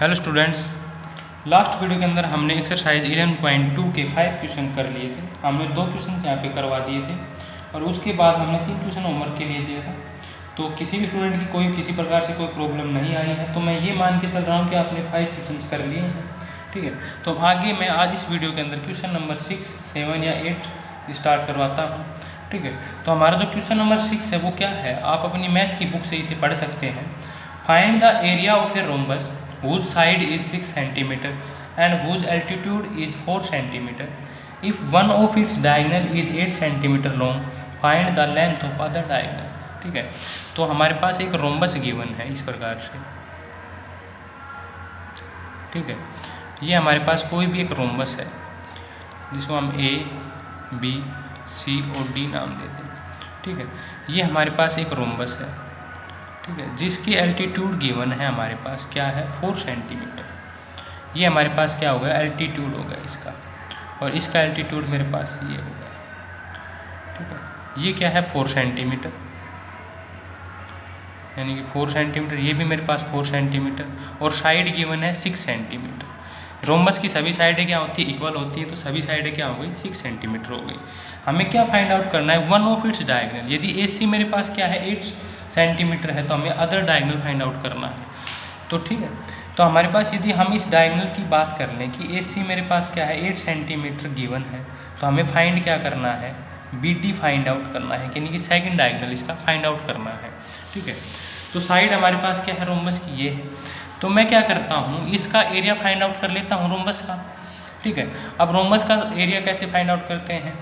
Hello students, last video के अंदर हमने एक्सरसाइज 11.2 के 5 क्वेश्चन कर लिए थे। हमने 2 क्वेश्चन यहाँ पे करवा दिए थे और उसके बाद हमने 3 क्वेश्चन होमवर्क के लिए दिया था। तो किसी भी स्टूडेंट की कोई किसी प्रकार से कोई प्रॉब्लम नहीं आई है, तो मैं ये मान के चल रहा हूँ कि आपने 5 क्वेश्चन कर लिए हैं। ठीक है, तो आगे मैं आज इस वीडियो के अंदर क्वेश्चन नंबर 6, 7 या 8 स्टार्ट करवाता हूँ। ठीक है, तो हमारा जो क्वेश्चन नंबर 6 है वो क्या है, आप अपनी मैथ की बुक से इसे पढ़ सकते हैं। Find the area of a rhombus whose side is 6 cm and whose altitude is 4 cm. If one of its diagonal is 8 cm long, find the length of other diagonal. ठीक है, तो हमारे पास एक रोम्बस गिवन है इस प्रकार से। ठीक है, ये हमारे पास कोई भी एक रोम्बस है जिसको हम A, B, C और D नाम देते हैं। ठीक है, ये हमारे पास एक रोम्बस है। ठीक है, जिसकी एल्टीट्यूड गिवन है हमारे पास क्या है, 4 सेंटीमीटर। ये हमारे पास क्या होगा, एल्टीट्यूड होगा इसका, और इसका एल्टीट्यूड मेरे पास ये होगा। ठीक है, ये क्या है 4 सेंटीमीटर, यानी कि 4 सेंटीमीटर, ये भी मेरे पास 4 सेंटीमीटर, और साइड गिवन है 6 सेंटीमीटर। रोम्बस की सभी साइडें क्या होती है, इक्वल होती है, तो सभी साइडें क्या हो गई, 6 सेंटीमीटर हो गई। हमें क्या फाइंड आउट करना है, वन ऑफ इट्स डायगोनल। यदि AC मेरे पास क्या है 8 सेंटीमीटर है, तो हमें अदर डायगोनल फाइंड आउट करना है। तो ठीक है, तो हमारे पास यदि हम इस डायगोनल की बात कर लें कि AC मेरे पास क्या है 8 सेंटीमीटर गिवन है, तो हमें फाइंड क्या करना है, BD फाइंड आउट करना है, यानी कि सेकंड डायगोनल इसका फाइंड आउट करना है। ठीक है, तो साइड हमारे पास क्या है रोम्बस की, ये है। तो मैं क्या करता हूँ, इसका एरिया फाइंड आउट कर लेता हूँ रोम्बस का। ठीक है, अब रोम्बस का एरिया कैसे फाइंड आउट करते हैं,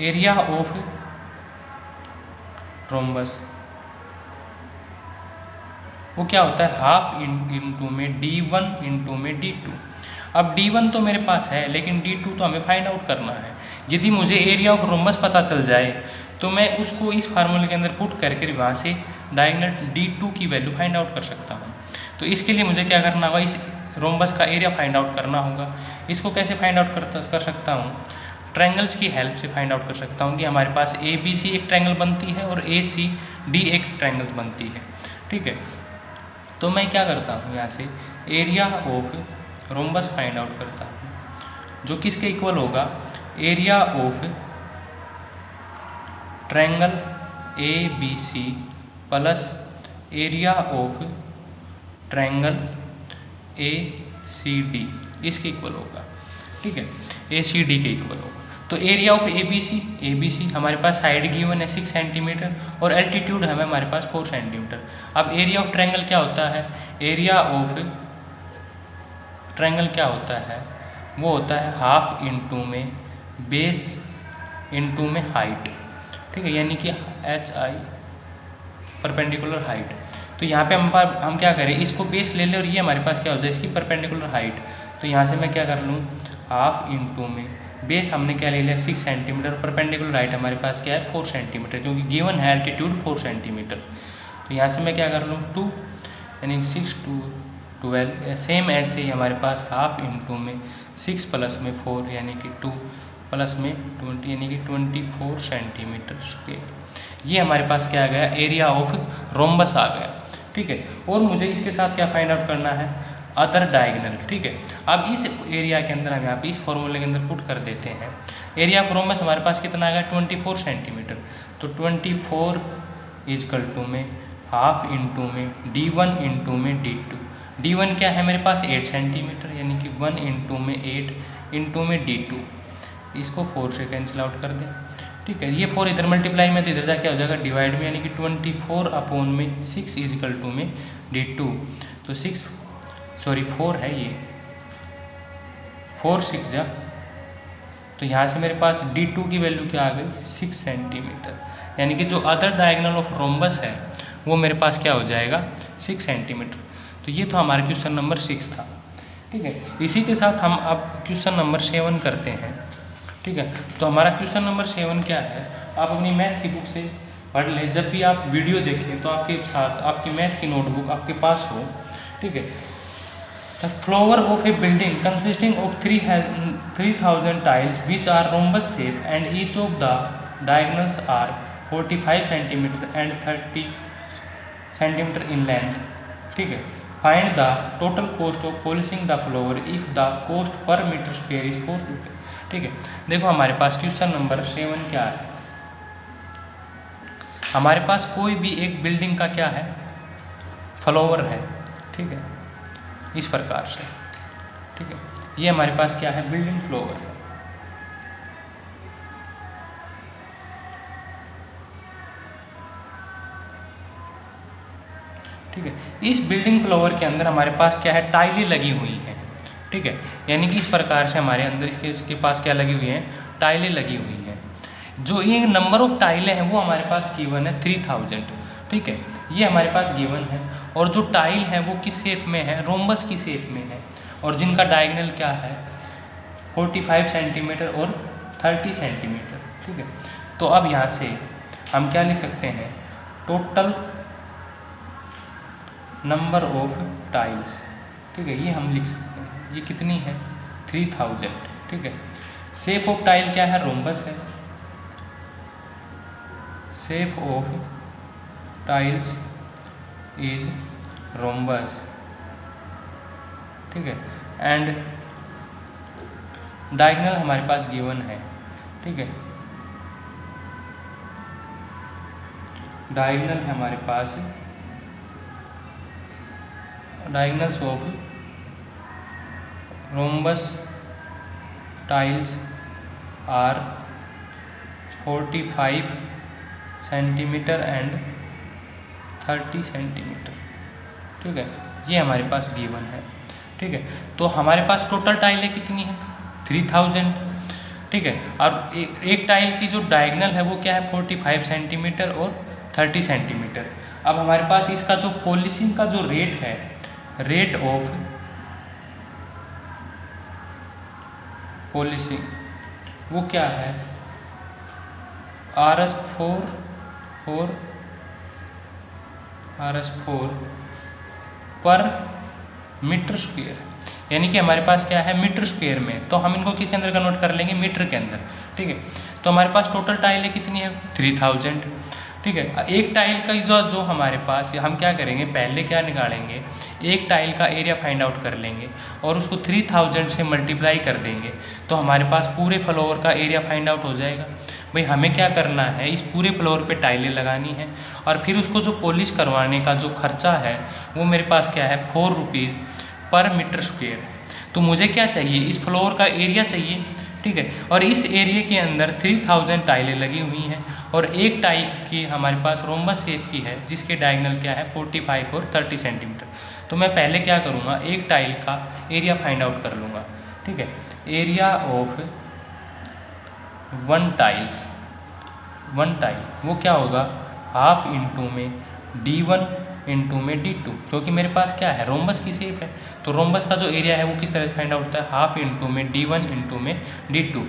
एरिया ऑफ रोम्बस वो क्या होता है, हाफ इंटू में D1 इंटू में D2। अब D1 तो मेरे पास है, लेकिन D2 तो हमें फाइंड आउट करना है। यदि मुझे एरिया ऑफ रोम्बस पता चल जाए तो मैं उसको इस फार्मूले के अंदर पुट करके वहाँ से डायगोनल D2 की वैल्यू फाइंड आउट कर सकता हूँ। तो इसके लिए मुझे क्या करना होगा, इस रोम्बस का एरिया फाइंड आउट करना होगा। इसको कैसे फाइंड आउट कर सकता हूँ, ट्रायंगल्स की हेल्प से फाइंड आउट कर सकता हूँ कि हमारे पास ABC एक ट्रायंगल बनती है और ACD एक ट्रायंगल बनती है। ठीक है, तो मैं क्या करता हूँ, यहाँ से area of rhombus find out करता हूँ, जो किसके इक्वल होगा, area of triangle ABC plus area of triangle ACD, इसके इक्वल होगा। ठीक है, ACD के इक्वल होगा। तो एरिया ऑफ ABC हमारे पास साइड गिवन है 6 सेंटीमीटर और एल्टीट्यूड है हमारे पास 4 सेंटीमीटर। अब एरिया ऑफ ट्रायंगल क्या होता है, एरिया ऑफ ट्रायंगल क्या होता है, वो होता है हाफ इंटू में बेस इंटू में हाइट। ठीक है, यानी कि HI परपेंडिकुलर हाइट। तो यहाँ पे हम क्या करें, इसको बेस ले लें और ये हमारे पास क्या हो जाए, इसकी परपेंडिकुलर हाइट। तो यहाँ से मैं क्या कर लूँ, हाफ इंटू में बेस हमने क्या ले लिया 6 सेंटीमीटर, परपेंडिकुलर हाइट हमारे पास क्या है 4 सेंटीमीटर, क्योंकि गिवन है एल्टीट्यूड 4 सेंटीमीटर। तो यहाँ से मैं क्या कर लूँ 2, यानी 6 2 12। सेम ऐसे ही हमारे पास हाफ इंटू में 6 प्लस में 4 यानी कि 2 प्लस में 20 यानी कि 24 सेंटीमीटर स्क्वेयर। ये हमारे पास क्या आ गया, एरिया ऑफ रोम्बस आ गया। ठीक है, और मुझे इसके साथ क्या फाइंड आउट करना है, अदर डायगोनल। ठीक है, अब इस एरिया के अंदर हम यहाँ पे इस फॉर्मूले के अंदर पुट कर देते हैं। एरिया ऑफ रोम्बस हमारे पास कितना आ गया 24 सेंटीमीटर। तो 24 इजकल टू में हाफ इंटू में D1 इंटू में D2। D1 क्या है मेरे पास 8 सेंटीमीटर, यानी कि 1 इंटू में 8 इंटू में D2। इसको 4 से कैंसिल आउट कर दें। ठीक है, ये 4 इधर मल्टीप्लाई में, तो इधर जाके हो जाएगा डिवाइड में, यानी कि 24 अपॉन में 6 इजकल टू में D2। तो 4 है ये, 4 6 जा, तो यहाँ से मेरे पास D2 की वैल्यू क्या आ गई 6 सेंटीमीटर, यानी कि जो अदर डायगोनल ऑफ रोम्बस है वो मेरे पास क्या हो जाएगा 6 सेंटीमीटर। तो ये तो हमारा क्वेश्चन नंबर 6 था। ठीक है, इसी के साथ हम अब क्वेश्चन नंबर 7 करते हैं। ठीक है, तो हमारा क्वेश्चन नंबर 7 क्या है, आप अपनी मैथ की बुक से पढ़ लें। जब भी आप वीडियो देखें तो आपके साथ आपकी मैथ की नोटबुक आपके पास हो। ठीक है, the floor of A building consisting of 3000 tiles which are rhombus shape and each of the diagonals are 45 centimetre and 30 centimetre in length. ठीक है, find the total cost of polishing the floor if the cost per metre square is 4 रुपये। ठीक है, देखो हमारे पास question number 7 क्या है। हमारे पास कोई भी एक बिल्डिंग का क्या है, फ्लोर है। ठीक है, इस प्रकार से। ठीक है, ये हमारे पास क्या है, बिल्डिंग फ्लोर। ठीक है, इस बिल्डिंग फ्लोर के अंदर हमारे पास क्या है, टाइलें लगी हुई हैं। ठीक है, यानी कि इस प्रकार से हमारे अंदर इसके पास क्या लगी हुई हैं, टाइलें लगी हुई हैं। जो ये नंबर ऑफ टाइलें हैं वो हमारे पास गिवन है 3000। ठीक है, ये हमारे पास गिवन है। और जो टाइल है वो किस शेप में है, रोम्बस की शेप में है, और जिनका डायगोनल क्या है 45 सेंटीमीटर और 30 सेंटीमीटर। ठीक है, तो अब यहाँ से हम क्या लिख सकते हैं, टोटल नंबर ऑफ टाइल्स। ठीक है, ये हम लिख सकते हैं, ये कितनी है 3000। ठीक है, शेप ऑफ टाइल क्या है, रोम्बस है। Shape of tiles is rhombus. ठीक है, एंड डायगोनल हमारे पास गिवन है। ठीक है, डायगोनल है हमारे पास, diagonals of rhombus tiles are 45 centimetre and 30 centimetre. ठीक है, ये हमारे पास गिवन है। ठीक है, तो हमारे पास टोटल टाइलें कितनी है 3000। ठीक है, और एक टाइल की जो डायगोनल है वो क्या है 45 सेंटीमीटर और 30 सेंटीमीटर। अब हमारे पास इसका जो पॉलिशिंग का जो रेट है, रेट ऑफ पॉलिशिंग वो क्या है RS4 पर मीटर स्क्वेयर। यानी कि हमारे पास क्या है मीटर स्क्वेयर में, तो हम इनको किसके अंदर कन्वर्ट कर लेंगे, मीटर के अंदर। ठीक है, तो हमारे पास टोटल टाइलें कितनी है 3000। ठीक है, एक टाइल का जो हमारे पास, हम क्या करेंगे, पहले क्या निकालेंगे, एक टाइल का एरिया फाइंड आउट कर लेंगे और उसको 3000 से मल्टीप्लाई कर देंगे, तो हमारे पास पूरे फ्लोर का एरिया फाइंड आउट हो जाएगा। भाई हमें क्या करना है, इस पूरे फ्लोर पे टाइलें लगानी है, और फिर उसको जो पॉलिश करवाने का जो खर्चा है वो मेरे पास क्या है 4 रुपीज़ पर मीटर स्क्वेयर है। तो मुझे क्या चाहिए, इस फ्लोर का एरिया चाहिए। ठीक है, और इस एरिया के अंदर 3000 टाइलें लगी हुई हैं, और एक टाइल की हमारे पास रोम्बस शेप की है जिसके डायगोनल क्या है 45 और 30 सेंटीमीटर। तो मैं पहले क्या करूँगा, एक टाइल का एरिया फाइंड आउट कर लूँगा। ठीक है, एरिया ऑफ वन टाइल वो क्या होगा, हाफ इंटू में D1 इंटू में D2, क्योंकि मेरे पास क्या है रोम्बस की शेप है, तो रोम्बस का जो एरिया है वो किस तरह से फाइंड आउट होता है, हाफ इंटू में D1 इंटू में D2।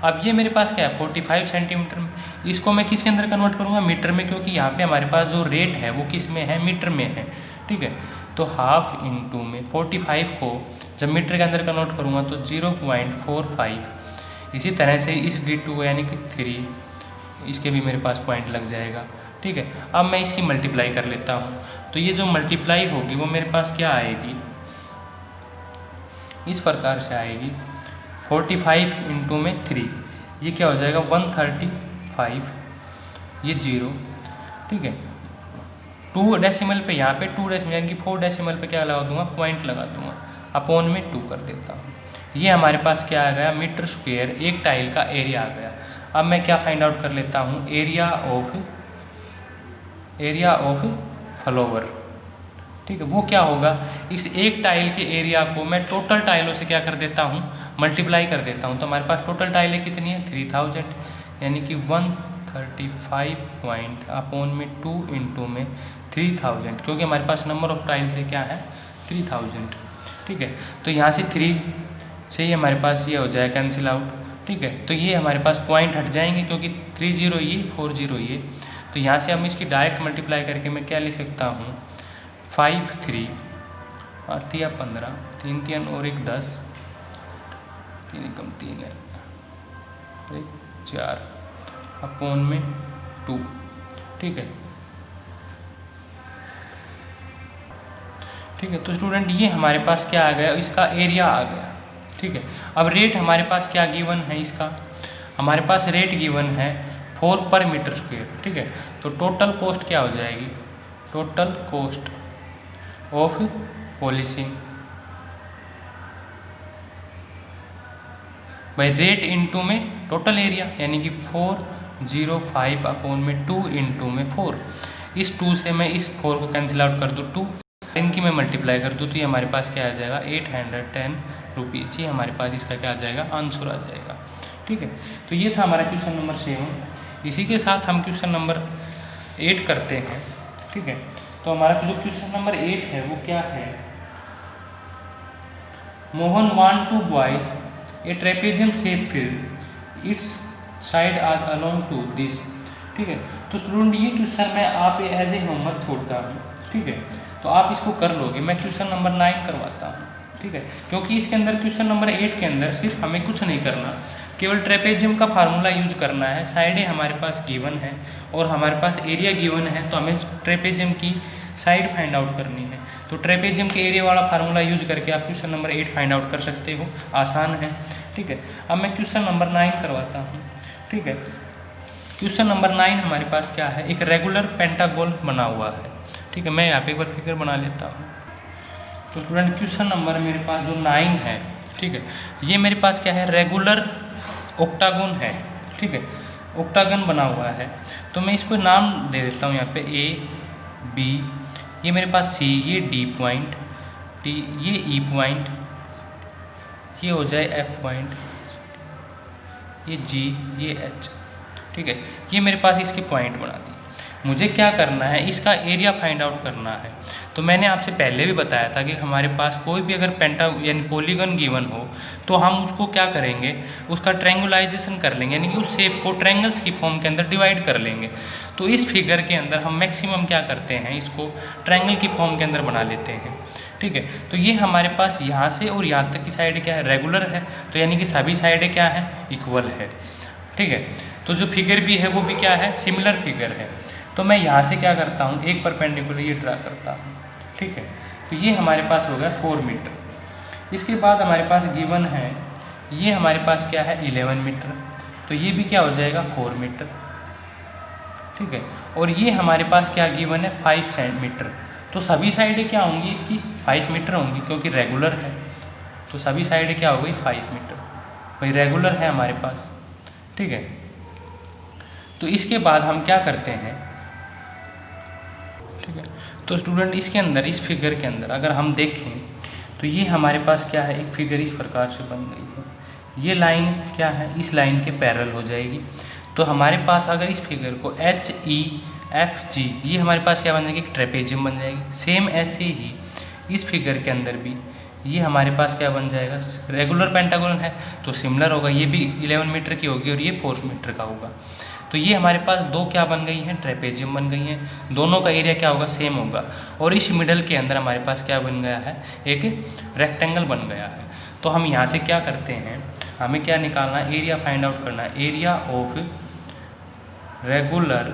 अब ये मेरे पास क्या है 45 सेंटीमीटर में, इसको मैं किसके अंदर कन्वर्ट करूँगा, मीटर में, क्योंकि यहाँ पे हमारे पास जो रेट है वो किस में है, मीटर में है। ठीक है, तो हाफ इंटू में 45 को जब मीटर के अंदर कन्वर्ट करूँगा तो 0.45। इसी तरह से इस D2 को यानी कि 3, इसके भी मेरे पास पॉइंट लग जाएगा। ठीक है, अब मैं इसकी मल्टीप्लाई कर लेता हूँ, तो ये जो मल्टीप्लाई होगी वो मेरे पास क्या आएगी, इस प्रकार से आएगी 45 इंटू में 3, ये क्या हो जाएगा 135, ये 0। ठीक है, 2 डेसिमल पे, यहाँ पे 2 डेसिमल यानी कि 4 डेसिमल पे क्या लगा दूंगा, पॉइंट लगा दूंगा, अपॉन में 2 कर देता हूँ। ये हमारे पास क्या आ गया, मीटर स्क्वेयर एक टाइल का एरिया आ गया। अब मैं क्या फाइंड आउट कर लेता हूँ, एरिया ऑफ फ्लोर। ठीक है, वो क्या होगा, इस एक टाइल के एरिया को मैं टोटल टाइलों से क्या कर देता हूँ, मल्टीप्लाई कर देता हूँ। तो हमारे पास टोटल टाइलें कितनी है 3000, यानी कि 135 पॉइंट अपॉन में 2 इंटू में 3000, क्योंकि हमारे पास नंबर ऑफ टाइल से क्या है 3000। ठीक है, तो यहाँ से 3 से ही हमारे पास ये हो जाए कैंसिल आउट। ठीक है, तो ये हमारे पास पॉइंट हट जाएंगे, क्योंकि 30 ये 40 ये, तो यहाँ से हम इसकी डायरेक्ट मल्टीप्लाई करके मैं क्या लिख सकता हूँ, 5 3 आती है 15, 3 3 और 1 10, 3 कम 3 है 4 अपॉन में 2। ठीक है, ठीक है। तो स्टूडेंट ये हमारे पास क्या आ गया, इसका एरिया आ गया। ठीक है। अब रेट हमारे पास क्या गिवन है, इसका हमारे पास रेट गिवन है 4 पर मीटर स्क्वेयर। ठीक है। तो टोटल कॉस्ट क्या हो जाएगी, total cost of polishing by rate into में टोटल एरिया, यानी कि 405 अपॉन में 2 इंटू में 4। इस 2 से मैं इस 4 को कैंसिल आउट कर दूँ, 2 इनकी मैं मल्टीप्लाई कर दूँ, तो ये हमारे पास क्या आ जाएगा 810 रुपीज़। ये हमारे पास इसका क्या आ जाएगा, आंसर आ जाएगा। ठीक है। तो ये था हमारा क्वेश्चन नंबर 7। इसी के साथ हम क्वेश्चन नंबर 8 करते हैं। ठीक है। तो हमारा जो क्वेश्चन नंबर 8 है वो क्या है, Mohan want to buys a trapezium shape field its side आज अलोंग टू दिस। ठीक है। तो स्टूडेंट ये क्वेश्चन मैं आप एज ए होमवर्क छोड़ता हूँ। ठीक है। तो आप इसको कर लोगे। मैं क्वेश्चन नंबर 9 करवाता हूँ। ठीक है। क्योंकि इसके अंदर क्वेश्चन नंबर 8 के अंदर सिर्फ हमें कुछ नहीं करना, केवल ट्रेपेजियम का फार्मूला यूज करना है। साइडें हमारे पास गिवन है और हमारे पास एरिया गिवन है, तो हमें ट्रेपेजियम की साइड फाइंड आउट करनी है। तो ट्रेपेजियम के एरिया वाला फार्मूला यूज करके आप क्वेश्चन नंबर 8 फाइंड आउट कर सकते हो, आसान है। ठीक है। अब मैं क्वेश्चन नंबर 9 करवाता हूँ। ठीक है। क्वेश्चन नंबर 9 हमारे पास क्या है, एक रेगुलर पेंटागोन बना हुआ है। ठीक है। मैं यहाँ पे एक बार फिगर बना लेता हूँ। तो स्टूडेंट क्वेश्चन नंबर मेरे पास जो 9 है, ठीक है, ये मेरे पास क्या है, रेगुलर ऑक्टागोन है। ठीक है। ऑक्टागन बना हुआ है। तो मैं इसको नाम दे देता हूँ यहाँ पे A B, ये मेरे पास C, ये D पॉइंट, T, ये E पॉइंट, ये हो जाए F पॉइंट, ये G, ये H। ठीक है। ये मेरे पास इसके पॉइंट बना दिए। मुझे क्या करना है, इसका एरिया फाइंड आउट करना है। तो मैंने आपसे पहले भी बताया था कि हमारे पास कोई भी अगर पेंटा यानी पॉलीगन गिवन हो तो हम उसको क्या करेंगे, उसका ट्रायंगुलाइजेशन कर लेंगे, यानी कि उस शेप को ट्रायंगल्स की फॉर्म के अंदर डिवाइड कर लेंगे। तो इस फिगर के अंदर हम मैक्सिमम क्या करते हैं, इसको ट्रायंगल की फॉर्म के अंदर बना लेते हैं। ठीक है। तो ये हमारे पास यहाँ से और यहाँ तक की साइड क्या है, रेगुलर है, तो यानी कि सभी साइडें क्या है, इक्वल है। ठीक है। तो जो फिगर भी है वो भी क्या है, सिमिलर फिगर है। तो मैं यहाँ से क्या करता हूँ, एक परपेंडिकुलर ये ड्रा करता हूँ। ठीक है। तो ये हमारे पास हो गया 4 मीटर। इसके बाद हमारे पास गिवन है, ये हमारे पास क्या है 11 मीटर, तो ये भी क्या हो जाएगा 4 मीटर। ठीक है। और ये हमारे पास क्या गिवन है 5 मीटर। तो सभी साइडें क्या होंगी इसकी 5 मीटर होंगी, क्योंकि रेगुलर है। तो सभी साइडें क्या हो गई 5 मीटर, भाई रेगुलर है हमारे पास। ठीक है। तो इसके बाद हम क्या करते हैं, ठीक है, तो स्टूडेंट इसके अंदर इस फिगर के अंदर अगर हम देखें तो ये हमारे पास क्या है, एक फिगर इस प्रकार से बन गई है। ये लाइन क्या है, इस लाइन के पैरेलल हो जाएगी। तो हमारे पास अगर इस फिगर को HEFG, ये हमारे पास क्या बन जाएगी, एक ट्रेपेजियम बन जाएगी। सेम ऐसे ही इस फिगर के अंदर भी ये हमारे पास क्या बन जाएगा, रेगुलर पेंटागोन है तो सिमिलर होगा, ये भी 11 मीटर की होगी और ये 4 मीटर का होगा। तो ये हमारे पास दो क्या बन गई हैं, ट्रेपेजियम बन गई हैं। दोनों का एरिया क्या होगा, सेम होगा। और इस मिडल के अंदर हमारे पास क्या बन गया है, एक रेक्टेंगल बन गया है। तो हम यहाँ से क्या करते हैं, हमें क्या निकालना है, एरिया फाइंड आउट करना है, एरिया ऑफ रेगुलर।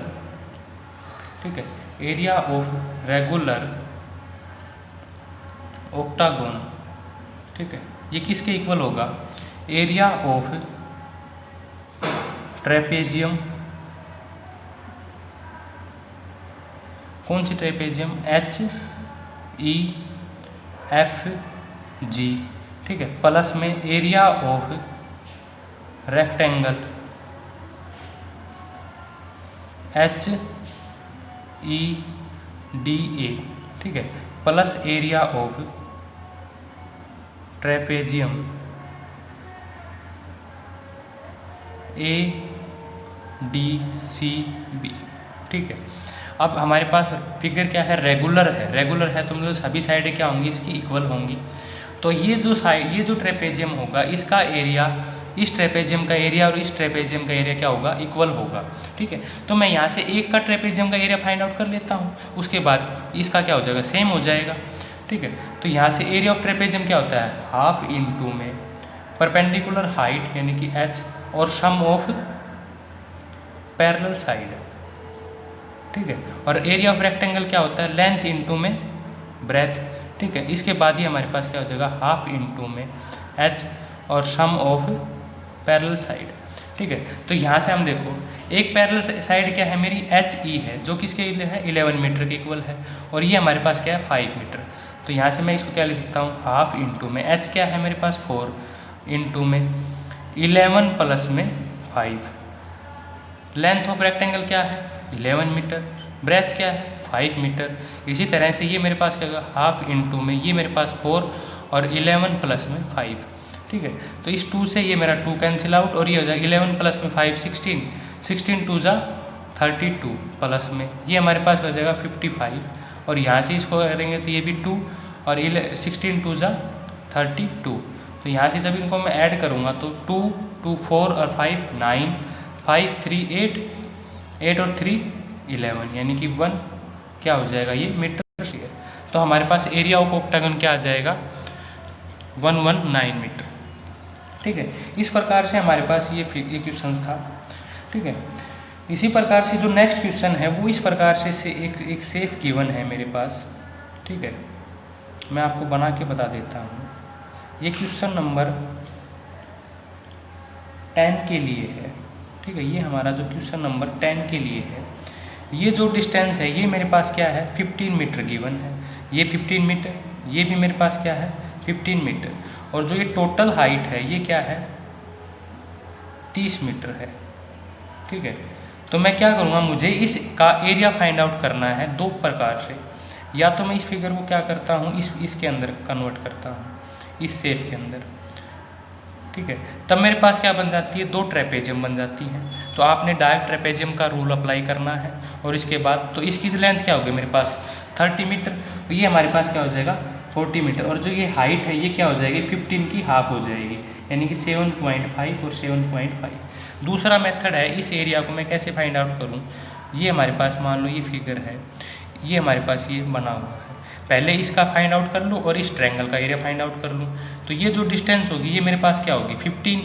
ठीक है। Area of regular octagon. ठीक है। ये किसके इक्वल होगा, एरिया ऑफ ट्रेपेजियम। कौन सी ट्रेपेजियम, HEFG। ठीक है। प्लस में एरिया ऑफ रेक्टेंगल HEDA। ठीक है। Plus area of trapezium ADCB। ठीक है। अब हमारे पास फिगर क्या है, रेगुलर है। रेगुलर है तो मतलब सभी साइडें क्या होंगी, इसकी इक्वल होंगी। तो ये जो ट्रेपेजियम होगा, इसका एरिया इस ट्रेपेजियम का एरिया और इस ट्रेपेजियम का एरिया क्या होगा, इक्वल होगा। ठीक है। तो मैं यहाँ से एक का ट्रेपेजियम का एरिया फाइंड आउट कर लेता हूँ, उसके बाद इसका क्या हो जाएगा, सेम हो जाएगा। ठीक है। तो यहाँ से एरिया ऑफ ट्रेपेजियम क्या होता है, हाफ इंटू में परपेंडिकुलर हाइट यानी कि H और सम ऑफ पैरेलल साइड। ठीक है। और एरिया ऑफ रेक्टेंगल क्या होता है, लेंथ इंटू में ब्रेथ। ठीक है। इसके बाद ही हमारे पास क्या हो जाएगा, हाफ इंटू में h और सम ऑफ पैरेलल साइड, ठीक है। तो यहाँ से हम देखो एक पैरेलल साइड क्या है मेरी HE है, जो किसके लिए है 11 मीटर के इक्वल है, और ये हमारे पास क्या है 5 मीटर। तो यहाँ से मैं इसको क्या लिख सकता हूँ, हाफ इंटू में h क्या है मेरे पास 4 इंटू में 11 प्लस में 5। लेंथ ऑफ रेक्टेंगल क्या है 11 मीटर, ब्रेथ क्या है 5 मीटर। इसी तरह से ये मेरे पास क्या होगा, हाफ इंटू में ये मेरे पास 4 और 11 प्लस में 5, ठीक है। तो इस 2 से ये मेरा 2 कैंसिल आउट, और ये हो जाएगा 11 प्लस में 5 16, 16 2 जा 32 प्लस में ये हमारे पास हो जाएगा 55, और यहाँ से इसको करेंगे तो ये भी 2 और 16 2 जा 32। तो यहाँ से जब इनको मैं ऐड करूँगा तो 2 2 4 और 5 9, 5 3 8, 8 और 3 11, यानी कि 1 क्या हो जाएगा ये मीटर स्क्वायर। तो हमारे पास एरिया ऑफ ऑक्टागन क्या आ जाएगा 119 मीटर, ठीक है। इस प्रकार से हमारे पास ये क्वेश्चन था, ठीक है। इसी प्रकार से जो नेक्स्ट क्वेश्चन है वो इस प्रकार से एक सेफ गिवन है मेरे पास, ठीक है। मैं आपको बना के बता देता हूँ। ये क्वेश्चन नंबर 10 के लिए है, ठीक है। ये हमारा जो क्वेश्चन नंबर 10 के लिए है, ये जो डिस्टेंस है ये मेरे पास क्या है 15 मीटर गिवन है, ये 15 मीटर, ये भी मेरे पास क्या है 15 मीटर, और जो ये टोटल हाइट है ये क्या है 30 मीटर है, ठीक है। तो मैं क्या करूँगा, मुझे इसका एरिया फाइंड आउट करना है दो प्रकार से। या तो मैं इस फिगर को क्या करता हूँ इसके अंदर कन्वर्ट करता हूँ, इस सेफ के अंदर, ठीक है। तब मेरे पास क्या बन जाती है, दो ट्रेपेजियम बन जाती हैं। तो आपने डायरेक्ट ट्रेपेजियम का रूल अप्लाई करना है, और इसके बाद तो इसकी लेंथ क्या होगी मेरे पास 30 मीटर, तो ये हमारे पास क्या हो जाएगा 40 मीटर, और जो ये हाइट है ये क्या हो जाएगी 15 की हाफ हो जाएगी, यानी कि 7.5 और 7.5। दूसरा मेथड है, इस एरिया को मैं कैसे फाइंड आउट करूँ। ये हमारे पास मान लो ये फिगर है, ये हमारे पास ये बना हुआ है, पहले इसका फाइंड आउट कर लूँ और इस ट्रायंगल का एरिया फाइंड आउट कर लूँ। तो ये जो डिस्टेंस होगी ये मेरे पास क्या होगी 15,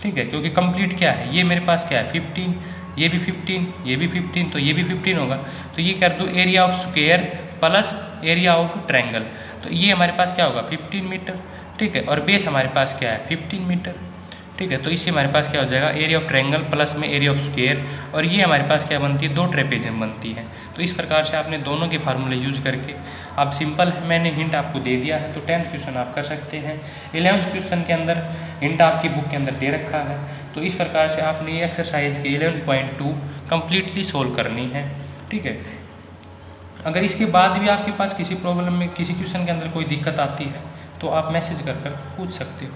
ठीक है, क्योंकि कंप्लीट क्या है ये मेरे पास क्या है 15, ये भी 15, ये भी 15, तो ये भी 15 होगा। तो ये कर दूँ area of square plus area of triangle, तो ये हमारे पास क्या होगा 15 मीटर, ठीक है, और बेस हमारे पास क्या है 15 मीटर, ठीक है। तो इससे हमारे पास क्या हो जाएगा एरिया ऑफ ट्रायंगल प्लस में एरिया ऑफ स्क्वायर, और ये हमारे पास क्या बनती है दो ट्रेपेजियम बनती है। तो इस प्रकार से आपने दोनों के फार्मूले यूज करके, आप सिंपल है, मैंने हिंट आपको दे दिया है, तो 10th क्वेश्चन आप कर सकते हैं। 11th क्वेश्चन के अंदर हिंट आपकी बुक के अंदर दे रखा है। तो इस प्रकार से आपने ये एक्सरसाइज की 11.2 कम्प्लीटली सोल्व करनी है, ठीक है। अगर इसके बाद भी आपके पास किसी प्रॉब्लम में किसी क्वेश्चन के अंदर कोई दिक्कत आती है तो आप मैसेज कर पूछ सकते हो।